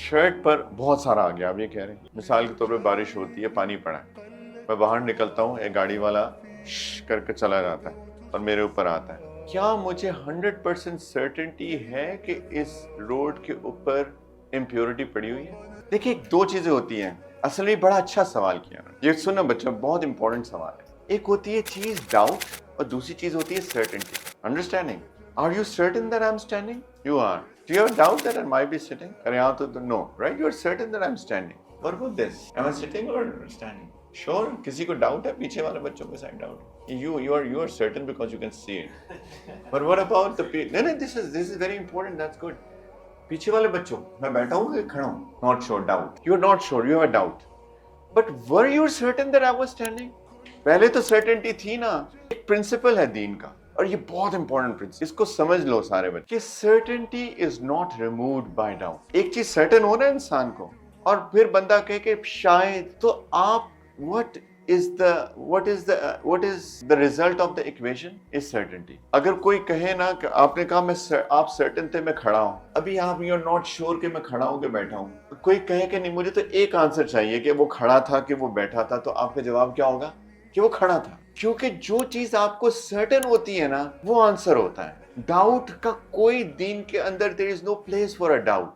Shirt पर बहुत सारा आ गया, आप ये कह रहे हैं। मिसाल के तौर पे बारिश होती है, पानी पड़ा है, मैं बाहर निकलता हूँ, एक गाड़ी वाला करके चला जाता है और मेरे ऊपर आता है। क्या मुझे 100% सर्टेनिटी है कि इस रोड के ऊपर इम्प्योरिटी पड़ी हुई है? देखिए, दो चीजें होती हैं। असल में बड़ा अच्छा सवाल किया ये, सुनो बच्चों, बहुत इंपॉर्टेंट सवाल है। एक होती है चीज डाउट और दूसरी चीज होती है certainty, understanding. Are you certain that I am standing? You are. Do you have a doubt that I might be sitting? अरे हाँ तो no, right? You are certain that I'm standing. What about this? Am I sitting or standing? Sure. किसी को doubt है? पीछे वाले बच्चों के साथ doubt. You are certain because you can see it. But what about the people? No, this is very important. That's good. पीछे वाले बच्चों, मैं बैठा हूँ कि खड़ा हूँ? Not sure, doubt. You are not sure. You have a doubt. But were you certain that I was standing? पहले तो certainty थी ना। एक principle है दीन का, और ये बहुत इंपॉर्टेंट प्रिंसिपल, इसको समझ लो सारे बच्चे, कि certainty is not removed by doubt. एक चीज सर्टेन हो ना इंसान को, और फिर बंदा कहे कि शायद, तो आप what is the result of the equation is certainty. अगर कोई कहे ना कि आपने कहा आप सर्टेन थे मैं खड़ा हूं, अभी आप यू आर नॉट श्योर कि मैं खड़ा हूं कि बैठा हूं। कोई कहे कि नहीं मुझे तो एक आंसर चाहिए कि वो खड़ा था कि वो बैठा था, तो आपका जवाब क्या होगा? कि वो खड़ा था। क्योंकि जो चीज आपको सर्टेन होती है ना, वो आंसर होता है। डाउट का कोई दीन के अंदर, there is no place for a doubt.